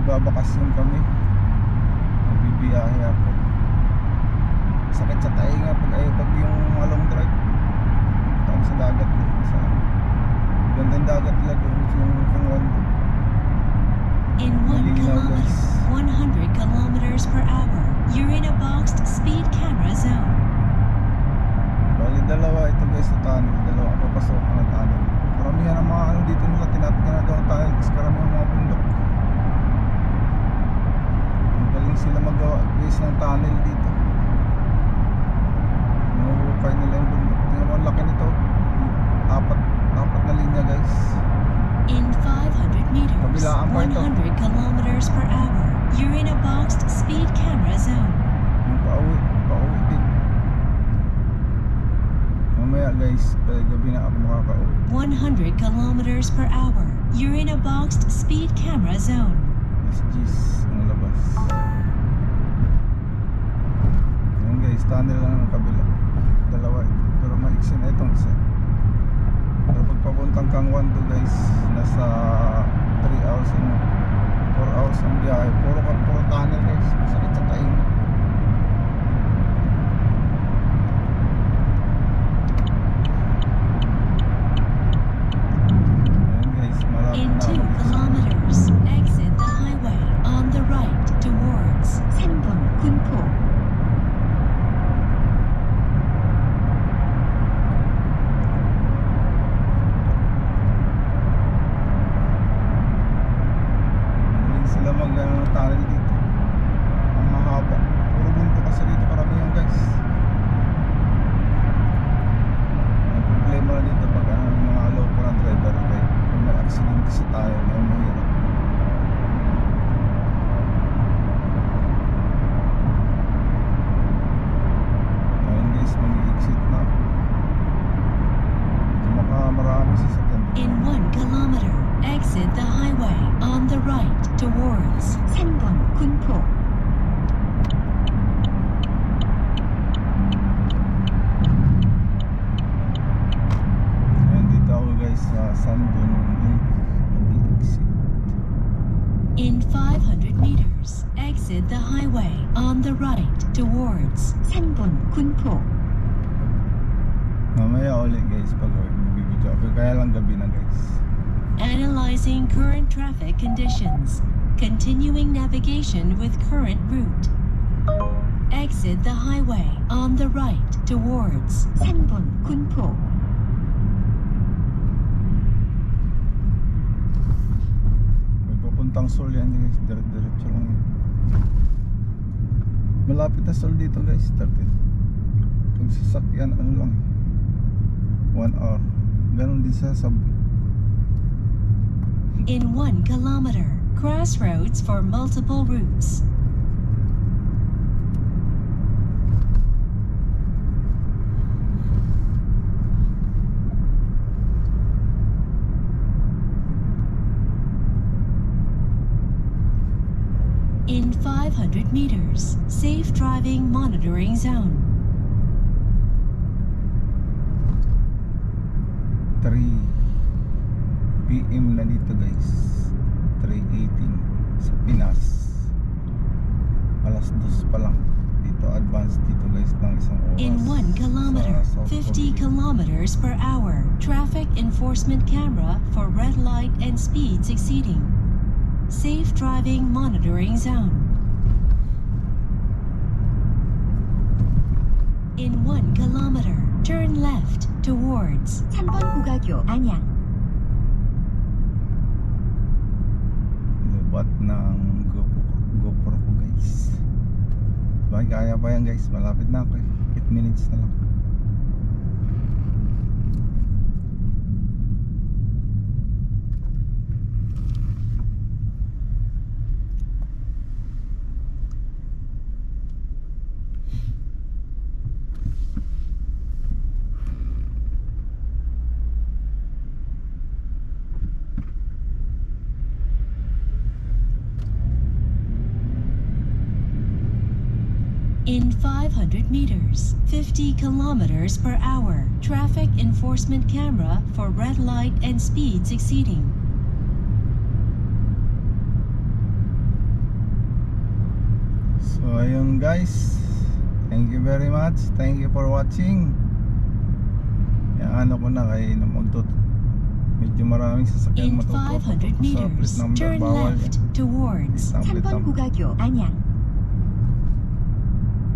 Nagbabakasyon kami. Nagbibiyahe ako. Sakit sa tainga pag yung long drive. Tayo sa dagat doon. Sa gandang dagat lang doon yung Kangwan. In 1 kilometer, 100 kilometers per hour, you're in a boxed speed camera zone. Bali dalawa ito guys sa tunnel. Dalawa ang papasok na tunnel. Karamihan ng mga ano dito nila ginagawa ng tunnel kasi karamihan ng mga bundok. Magaling sila magawa guys ng tunnel dito. Nahuhukay nila yung bundok. Tingnan mo ang laki nito. Apat na linya guys. In 500 meters, Kabilaan pa ito. 100 kilometers per hour, you're in a boxed speed camera zone. Yung pauwi din. Mamaya guys, gabi na ako makakauwi. 100 kilometers per hour, you're in a boxed speed camera zone. SG's ang labas. Yan guys, tunnel lang ang kabila. Dalawa ito, pero maiksi na itong isa. Pero pagpapuntang Kangwan to guys, nasa 3 hours and 4 hours ang biyahe. Puro tunnel guys, sakit sa tainga. Ayan guys, malapit In na 2 ako. kilometers, exit the highway on the right towards Sanbon Kunpo. Magaling sila tunnel dito. Ang mahaba. Puro bunto kasi dito karamihan guys. Ang problema na dito pag mga loko na driver kay kung may accident kasi tayo na yung mahirap. Ayun guys, mag-exit na ako. Dito maraming sasakyan dito. In 1 kilometer, exit the highway on the right towards Sanbon Kunpo. Ayan, dito ako guys sa Sanbon mag-exit. In 500 meters, exit the highway on the right towards Sanbon Kunpo. Mamaya ulit guys pag magbibidyo ako. Kaya lang gabi na guys. Analyzing current traffic conditions. Continuing navigation with current route. Exit the highway on the right towards Sanbon Kunpo. May papuntang Seoul yan guys. Diretso lang yun. Malapit na Seoul dito guys. 30. Pag sasakyan ano lang 1 hour. Ganon din sa subway. In 1 kilometer, crossroads for multiple routes. In 500 meters, safe driving monitoring zone. 3 PM na dito guys. 3:18 sa Pinas. Alas 2 pa lang. Dito advance dito guys ng isang oras. In 1 kilometer, sa South 50 Korea. kilometers per hour, traffic enforcement camera for red light and speeds exceeding. Safe driving monitoring zone. In 1 kilometer, turn left towards 3번 국악교 안양. Lubat ng GoPro ko guys. Sabay kaya pa yan guys. Malapit na ako 8 minutes na lang. In 500 meters, 50 kilometers per hour, traffic enforcement camera for red light and speeds exceeding. So ayun guys, thank you very much. Thank you for watching. Yan, ano ko na kay medyo maraming sasakyan In matututo 500 sa plate meters, number. turn Bawal left towards yan. Plate 3번 number. 고가교 안양.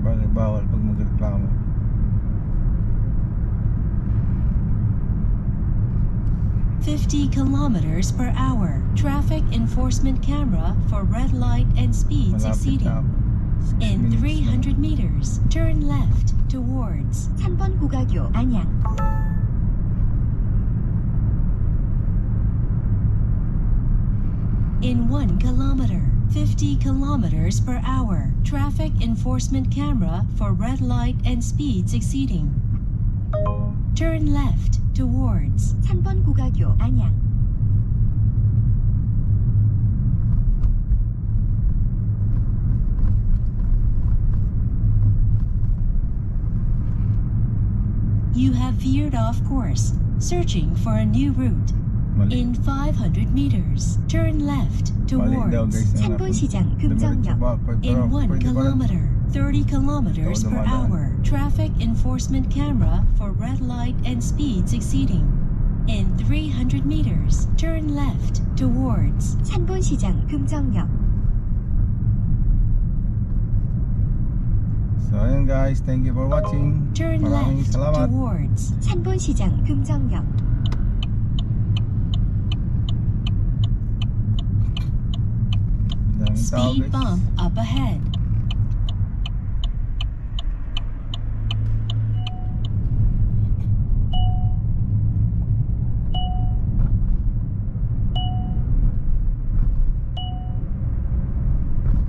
Bakit bawal pag magreklamo? .50 kilometers per hour. Traffic enforcement camera for red light and speeds Malapit exceeding. na ako. 6 In minutes 300 meters, turn left towards 3번 고가교 안양. in 1 kilometer. 50 kilometers per hour. Traffic enforcement camera for red light and speeds exceeding. Turn left towards 3번 고가교 안양. You have veered off course, searching for a new route. Mali. In 500 meters, turn left Mali daw towards guys. 삼번 시장 금정역. in 1 kilometer. 30 kilometers per hour. Traffic enforcement camera for red light and speeds exceeding. In 300 meters, turn left towards 3번 시장 금정역. So ayun guys, thank you for watching. turn Maraming left salamat. towards 3번 시장 금정역. Daming tao speed guys. bump up ahead.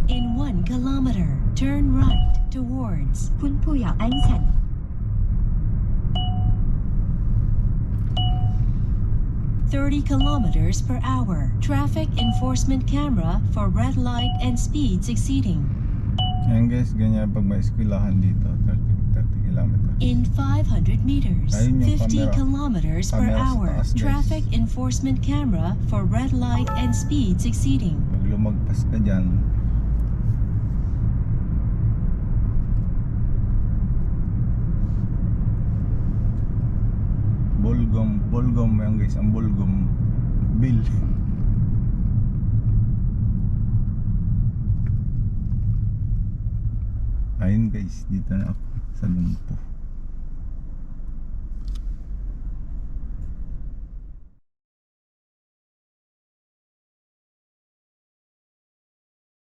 In 1 kilometer, turn right towards 군포역 안산. .30 kilometers per hour. Traffic enforcement camera for red light and speeds exceeding. Ayan guys, ganyan pag may eskwelahan dito, 30 kilometer. In 500 meters, Ayun yung 50 camera. kilometers per Camera sa hour. taas, guys. Traffic enforcement camera for red light and speeds exceeding. Pag lumagpas ka dyan, Bolgom yan guys, ang Bolgom bill. Ayun guys, dito na ako sa Lumpo.